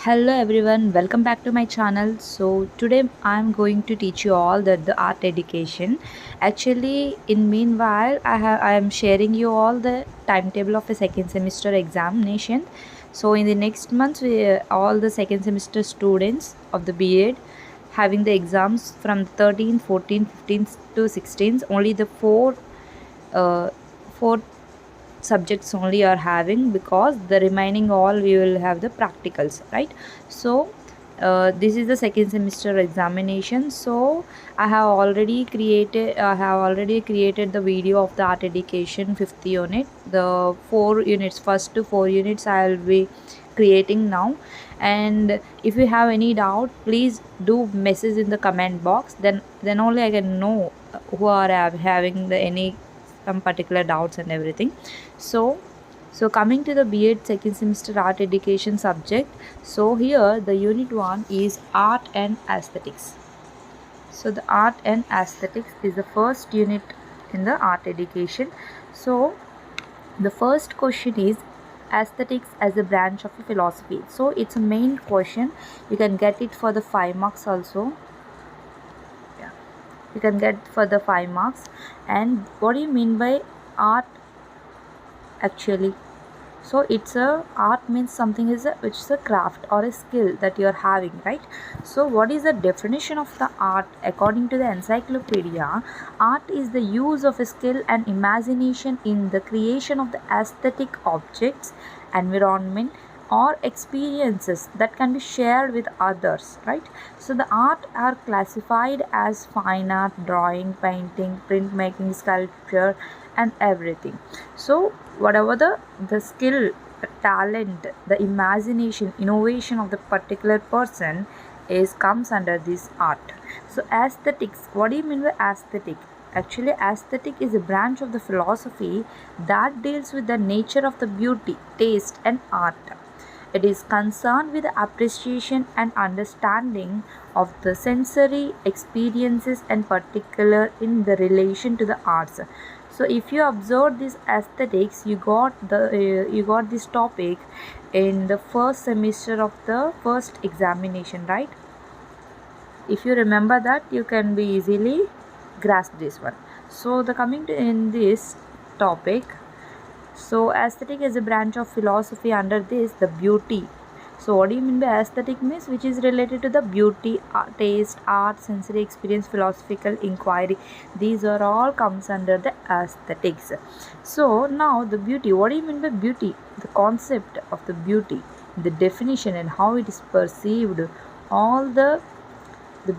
Hello everyone, welcome back to my channel. So today I'm going to teach you all the art education. Actually, in meanwhile, I am sharing you all the timetable of a second semester examination. So in the next month, all the second semester students of the B.Ed having the exams from 13, 14, 15 to 16. Only the uh, four subjects only are having, because the remaining all we will have the practicals, right? So this is the second semester examination. So I have already created the video of the art education fifth unit. The four units, first to four units, I'll be creating now. And if you have any doubt, please do message in the comment box, then only I can know who are having the any some particular doubts and everything. So so coming to the B.Ed second semester art education subject. So here the unit 1 is art and aesthetics. So the art and aesthetics is the first unit in the art education. So the first question is aesthetics as a branch of philosophy. So it's a main question. You can get it for the 5 marks also. Yeah, you can get for the 5 marks. And what do you mean by art actually? So it's a art means something is a which is a craft or a skill that you're having, right? So what is the definition of the art according to the encyclopedia? Art is the use of a skill and imagination in the creation of the aesthetic objects, environment, or experiences that can be shared with others, right? So the art are classified as fine art, drawing, painting, printmaking, sculpture, and everything. So whatever the skill, the talent, the imagination, innovation of the particular person is comes under this art. So aesthetics, what do you mean by aesthetic? Actually, aesthetic is a branch of the philosophy that deals with the nature of the beauty, taste, and art. It is concerned with the appreciation and understanding of the sensory experiences, and particular in the relation to the arts. So if you observe this aesthetics, you got this topic in the first semester of the first examination, right? If you remember that, you can be easily grasp this one. So the coming to in this topic, so aesthetic is a branch of philosophy under this the beauty. So what do you mean by aesthetic means which is related to the beauty, taste, art, sensory experience, philosophical inquiry. These are all comes under the aesthetics. So now the beauty, what do you mean by beauty? The concept of the beauty, the definition and how it is perceived, all the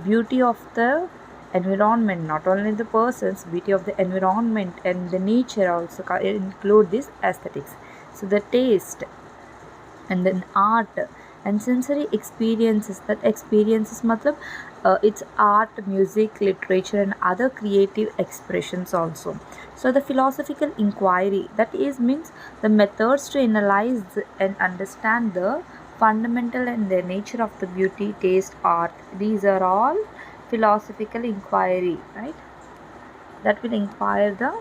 beauty of the environment, not only the person's beauty of the environment and the nature also include this aesthetics. So the taste and then art and sensory experiences, that experiences matlab it's art, music, literature, and other creative expressions also. So the philosophical inquiry, that is means the methods to analyze and understand the fundamental and the nature of the beauty, taste, art. These are all philosophical inquiry, right? That will inquire the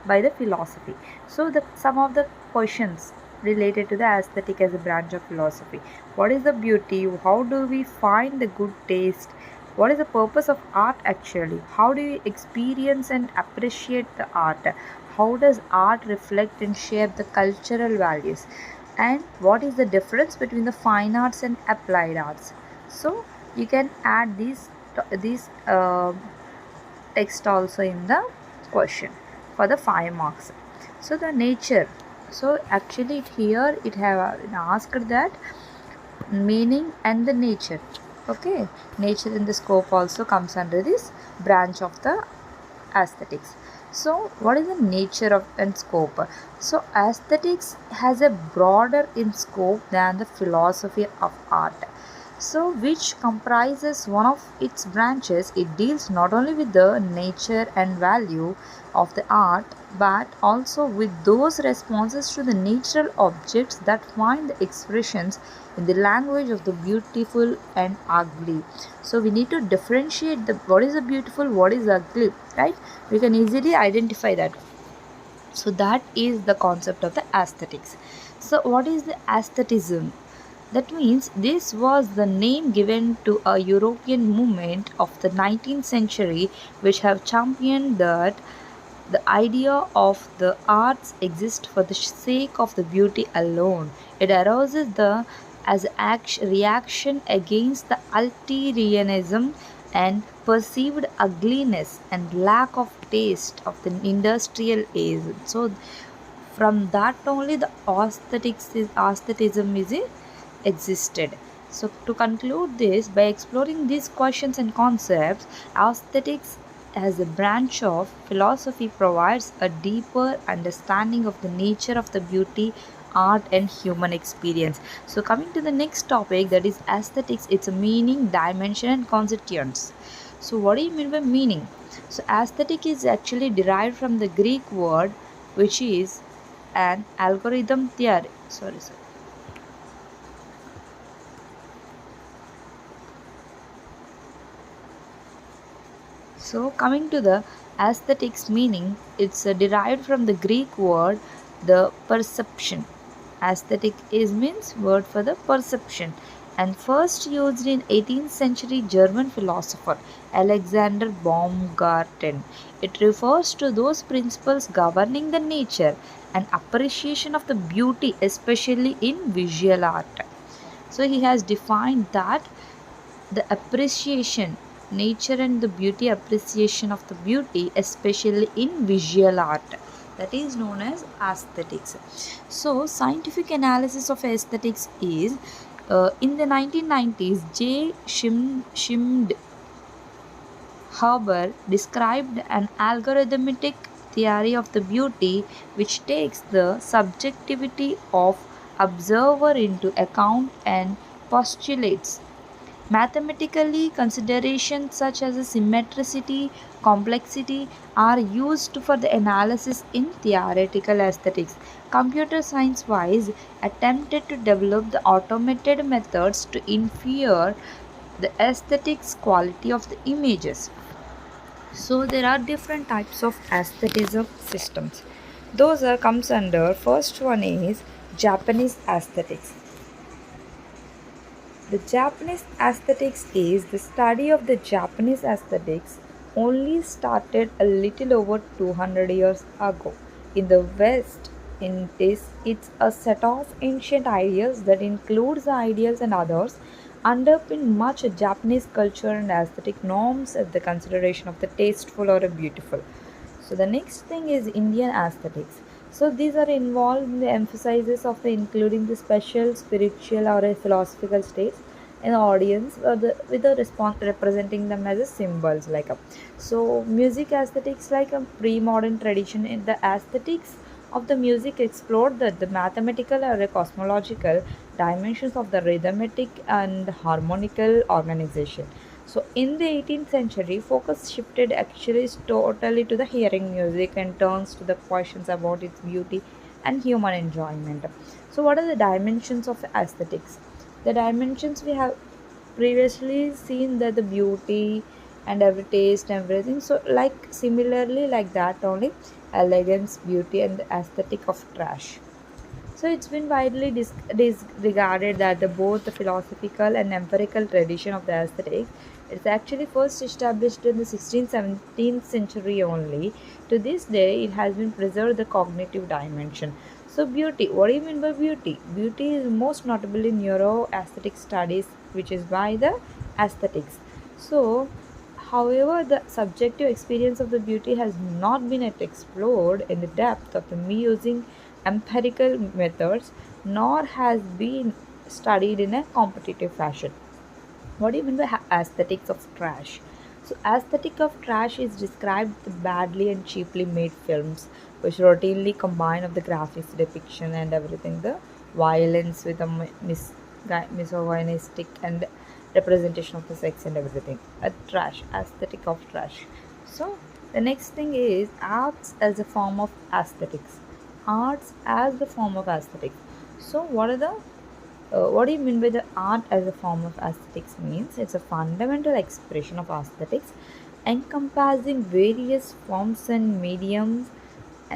by the philosophy. So the some of the questions related to the aesthetic as a branch of philosophy. What is the beauty? How do we find the good taste? What is the purpose of art actually? How do we experience and appreciate the art? How does art reflect and shape the cultural values? And what is the difference between the fine arts and applied arts? So you can add these text also in the question for the 5 marks. So the nature, so actually here it have asked that meaning and the nature. Okay, nature in the scope also comes under this branch of the aesthetics. So what is the nature of and scope? So aesthetics has a broader in scope than the philosophy of art, so which comprises one of its branches. It deals not only with the nature and value of the art, but also with those responses to the natural objects that find the expressions in the language of the beautiful and ugly. So we need to differentiate the what is the beautiful, what is ugly, right? We can easily identify that. So that is the concept of the aesthetics. So what is the aestheticism? That means this was the name given to a European movement of the 19th century which have championed that the idea of the arts exist for the sake of the beauty alone. It arouses the as action, reaction against the utilitarianism and perceived ugliness and lack of taste of the industrial age. So from that only the aesthetism is existed. So to conclude this, by exploring these questions and concepts, aesthetics as a branch of philosophy provides a deeper understanding of the nature of the beauty, art and human experience. So coming to the next topic, that is aesthetics, its meaning, dimension and constituents. So what do you mean by meaning? So aesthetic is actually derived from the Greek word which is an algorithm theory. Sorry. So, coming to the aesthetics meaning, it's derived from the Greek word the perception. Aesthetic is means word for the perception and first used in 18th century German philosopher Alexander Baumgarten. It refers to those principles governing the nature and appreciation of the beauty, especially in visual art. So he has defined that the appreciation nature and the beauty appreciation of the beauty especially in visual art, that is known as aesthetics. So scientific analysis of aesthetics is in the 1990s Schmidt Haber described an algorithmic theory of the beauty which takes the subjectivity of observer into account and postulates mathematically, considerations such as symmetricity, complexity are used for the analysis in theoretical aesthetics. Computer science wise attempted to develop the automated methods to infer the aesthetics quality of the images. So there are different types of aesthetism systems. Those are comes under first one is Japanese aesthetics. The Japanese aesthetics is the study of the Japanese aesthetics only started a little over 200 years ago. In the West, it's a set of ancient ideas that includes the ideals and others underpin much of Japanese culture and aesthetic norms at the consideration of the tasteful or a beautiful. So the next thing is Indian aesthetics. So these are involved in the emphasis of the including the special spiritual or a philosophical states in the audience or with the response representing them as a symbols like a so music aesthetics like a pre-modern tradition in the aesthetics of the music explored the mathematical or the cosmological dimensions of the rhythmic and harmonical organization. So in the 18th century, focus shifted actually totally to the hearing music and turns to the questions about its beauty and human enjoyment. So what are the dimensions of aesthetics? The dimensions we have previously seen that the beauty and every taste and everything. So like similarly like that only elegance, beauty and the aesthetic of trash. So it's been widely disregarded that both the philosophical and empirical tradition of the aesthetic is actually first established in the 16th, 17th century only. To this day, it has been preserved the cognitive dimension. So beauty, what do you mean by beauty? Beauty is most notable in neuro aesthetic studies, which is by the aesthetics. So however, the subjective experience of the beauty has not been yet explored in the depth of the me using empirical methods, nor has been studied in a competitive fashion. What do you mean by aesthetics of trash? So, aesthetic of trash is described the badly and cheaply made films, which routinely combine of the graphics depiction and everything, the violence with the misogynistic and representation of the sex and everything. A trash, aesthetic of trash. So, the next thing is arts as a form of aesthetics. Arts as the form of aesthetics. So, what do you mean by the art as a form of aesthetics means? It's a fundamental expression of aesthetics encompassing various forms and mediums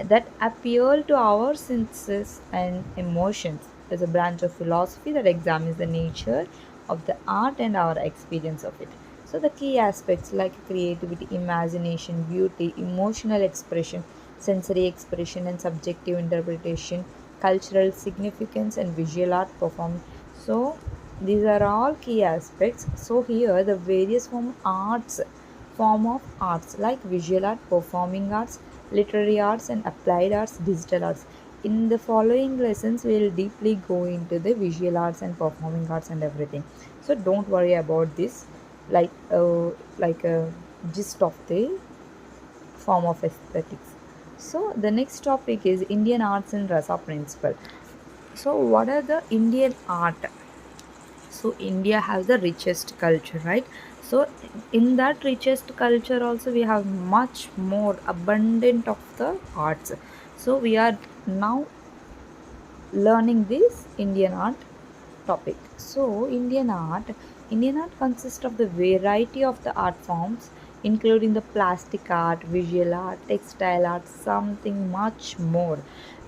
that appeal to our senses and emotions. is a branch of philosophy that examines the nature of the art and our experience of it. So the key aspects like creativity, imagination, beauty, emotional expression, sensory expression and subjective interpretation, cultural significance and visual art performance. So these are all key aspects. So here the various form of arts like visual art, performing arts, literary arts and applied arts, digital arts. In the following lessons we will deeply go into the visual arts and performing arts and everything. So don't worry about this, like a gist of the form of aesthetics. So the next topic is Indian arts and Rasa principle. So what are the Indian art? So India has the richest culture, right? So in that richest culture also we have much more abundant of the arts. So we are now learning this Indian art topic. So Indian art consists of the variety of the art forms, including the plastic art, visual art, textile art, something much more.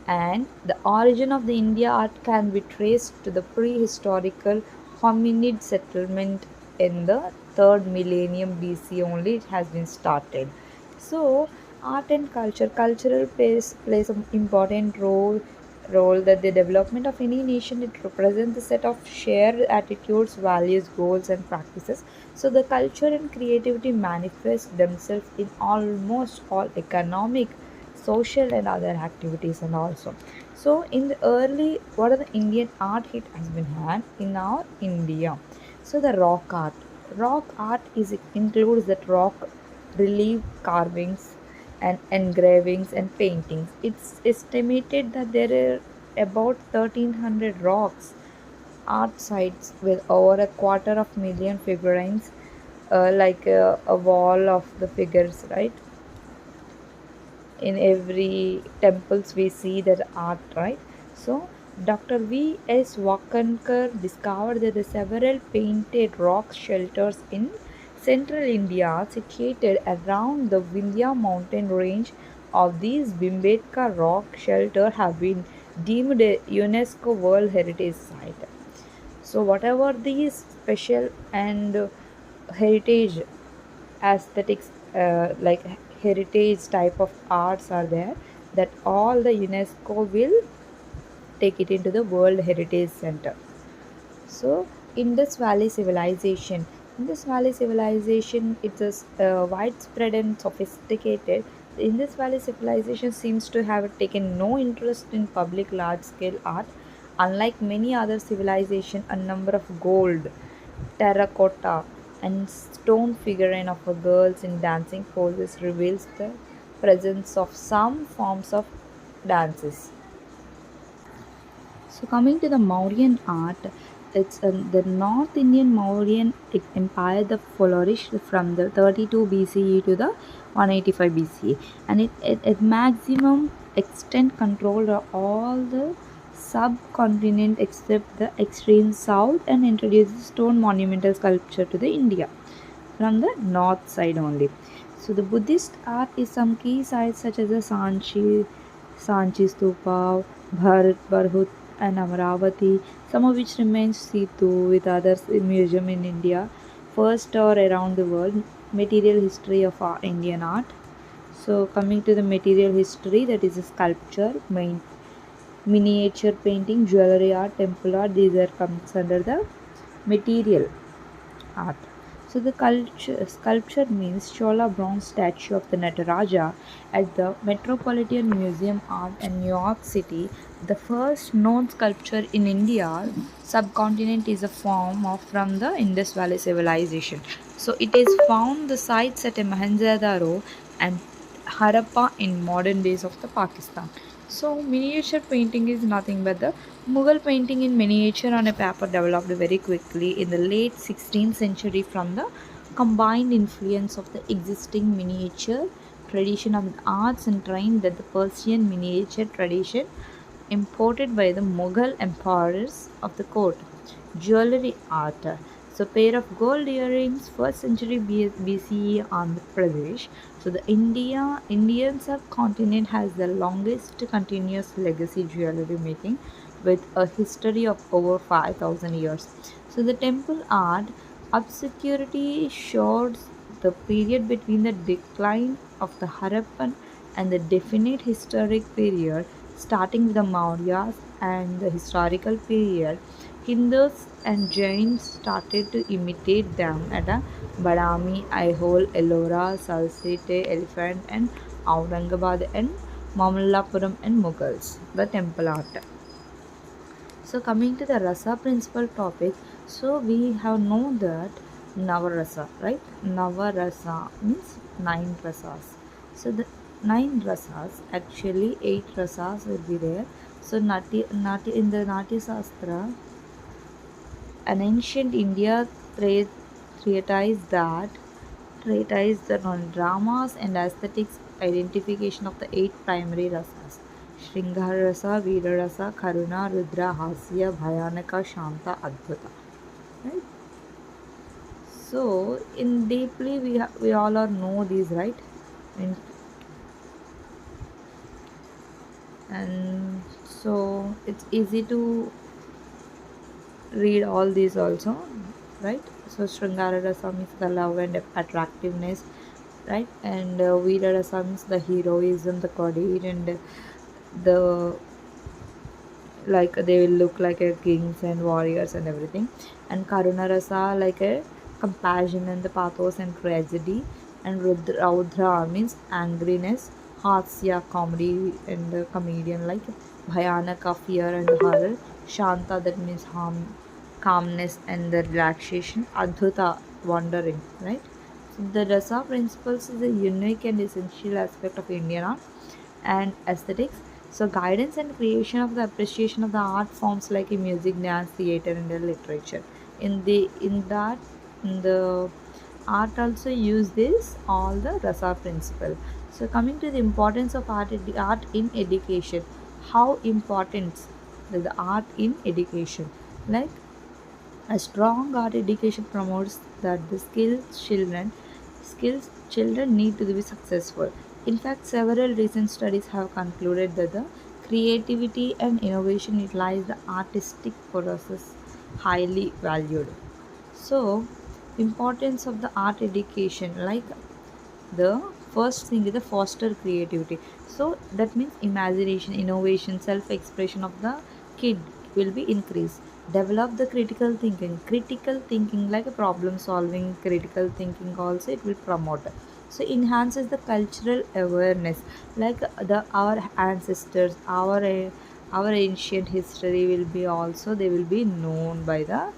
And the origin of the India art can be traced to the prehistorical hominid settlement in the third millennium BC only it has been started. So art and cultural plays an important role that the development of any nation it represents a set of shared attitudes, values, goals and practices. So the culture and creativity manifest themselves in almost all economic, social and other activities and also. So in the early, what are the Indian art hit has been had in our India. So the rock art is includes that rock relief carvings and engravings and paintings. It's estimated that there are about 1300 rocks art sites with over a quarter of million figurines, like a wall of the figures, right? In every temples we see that art, right? So Dr. V.S. Wakankar discovered that the several painted rock shelters in central India situated around the Vindhya mountain range of these Bhimbetka rock shelter have been deemed a UNESCO World Heritage Site. So whatever these special and heritage aesthetics, like heritage type of arts are there, that all the UNESCO will take it into the World Heritage Center. So Indus Valley civilization. Indus Valley civilization, it's a widespread and sophisticated. The Indus Valley civilization seems to have taken no interest in public large-scale art. Unlike many other civilizations, a number of gold, terracotta, and stone figurine of a girls in dancing poses reveals the presence of some forms of dances. So coming to the Mauryan art, it's the North Indian Mauryan Empire that flourished from the 32 BCE to the 185 BCE, and it at maximum extent controlled all the subcontinent except the extreme south and introduced stone monumental sculpture to the India from the north side only. So the Buddhist art is some key sites such as the Sanchi Stupa, Bharat Barhut and Amaravati, some of which remain Situ with others in museum in India. First or around the world, material history of our Indian art. So coming to the material history, that is a sculpture, miniature painting, jewelry art, temple art. These are comes under the material art. So the sculpture means Chola bronze statue of the Nataraja at the Metropolitan Museum Art in New York City. The first known sculpture in India subcontinent is a form of from the Indus Valley civilization. So it is found the sites at Mohenjo-daro and Harappa in modern days of the Pakistan. So miniature painting is nothing but the Mughal painting in miniature on a paper developed very quickly in the late 16th century from the combined influence of the existing miniature tradition of the arts and trained that the Persian miniature tradition imported by the Mughal emperors of the court. Jewelry art. So pair of gold earrings, first century BCE Andhra Pradesh. So the Indian subcontinent has the longest continuous legacy jewelry making. with a history of over 5,000 years. So the temple art obscurity shows the period between the decline of the Harappan and the definite historic period starting with the Mauryas and the historical period. Hindus and Jains started to imitate them at a Badami, Aihole, Ellora, Salsete, Elephant, and Aurangabad and Mamallapuram and Mughals, the temple art. So coming to the rasa principal topic, so we have known that Navarasa, right? Navarasa means nine rasas. So the nine rasas, actually eight rasas will be there. So Nati in the Natya Sastra, an ancient India treatise that treatise on dramas and aesthetics identification of the eight primary rasas. Shringara rasa, Veera rasa, Karuna, Rudra, Hasya, Bhayanaka, Shanta, Adbhuta. Right? So, in deeply, we all are know these, right? In, and so, it's easy to read all these also, right? So, Shringara rasa means the love and attractiveness, right? And Veera rasa means the heroism, the courage, and the like they will look like a kings and warriors and everything, and karuna rasa like a compassion and the pathos and tragedy, and Raudra means angriness, hasya comedy and comedian like bhayanaka fear and horror, shanta that means calmness and the relaxation, adhuta wondering, right? So the rasa principles is a unique and essential aspect of Indian art and aesthetics. So guidance and creation of the appreciation of the art forms like a music, dance, theater, and the literature. In the art also use this all the rasa principle. So coming to the importance of art in education, how important the art in education? Like a strong art education promotes that the skills children need to be successful. In fact, several recent studies have concluded that the creativity and innovation utilize the artistic process highly valued. So, importance of the art education, like the first thing is the foster creativity. So that means imagination, innovation, self-expression of the kid will be increased. Develop the critical thinking like a problem solving, critical thinking also it will promote. So enhances the cultural awareness, like the our ancestors, our ancient history will be also they will be known by the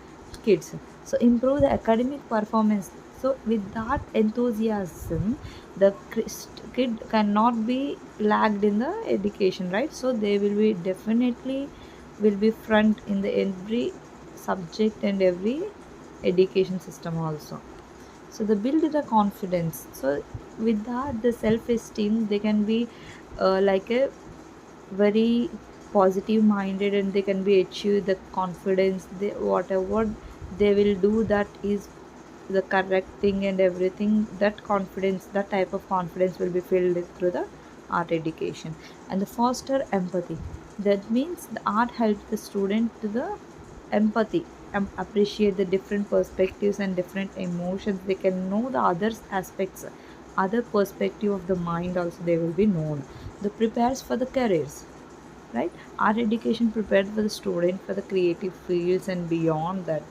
kids. So improve the academic performance. So with that enthusiasm, the kid cannot be lagged in the education, right? So they will be definitely will be front in the every subject and every education system also. So they build the confidence. So with that the self-esteem they can be like a very positive minded, and they can be achieve the confidence, they whatever they will do that is the correct thing and everything, that confidence, that type of confidence will be filled through the art education. And the foster empathy, that means the art helps the student to the empathy, appreciate the different perspectives and different emotions, they can know the others aspects, other perspective of the mind also they will be known. The prepares for the careers, right? Art education prepared for the student for the creative fields and beyond that,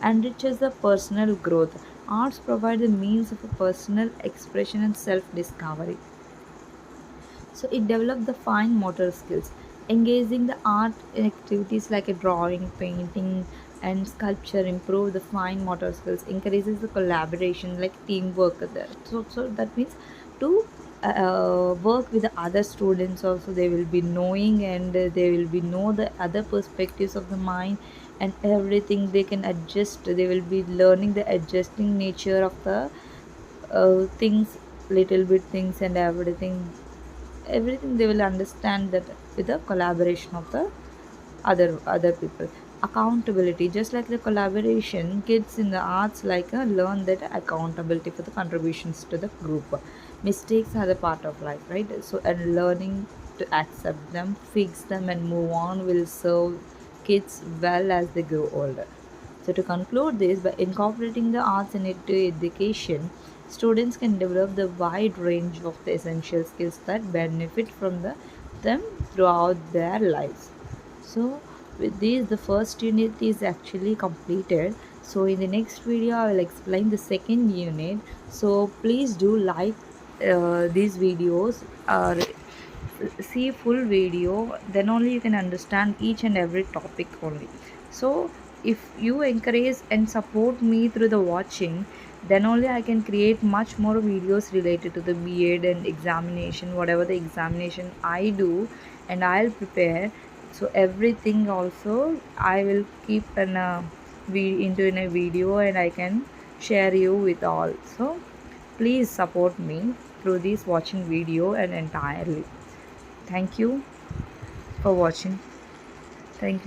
enriches the personal growth. Arts provide the means of a personal expression and self-discovery. So it developed the fine motor skills, engaging the art in activities like a drawing, painting, and sculpture improve the fine motor skills, increases the collaboration like teamwork there. So that means to work with the other students also they will be knowing, and they will be know the other perspectives of the mind and everything they can adjust, they will be learning the adjusting nature of the things, little bit things and everything they will understand that with the collaboration of the other people. Accountability, just like the collaboration, kids in the arts like learn that accountability for the contributions to the group. Mistakes are the part of life, right? So and learning to accept them, fix them, and move on will serve kids well as they grow older. So, to conclude this, by incorporating the arts into education, students can develop the wide range of the essential skills that benefit from them throughout their lives. So, with this, the first unit is actually completed. So, in the next video, I will explain the second unit. So, please do like these videos or see full video, then only you can understand each and every topic only. So if you encourage and support me through the watching, then only I can create much more videos related to the B.Ed and examination, whatever the examination I do, and I'll prepare. So everything also I will keep into in a video, and I can share you with all. So please support me through this watching video and entirely. Thank you for watching. Thank you.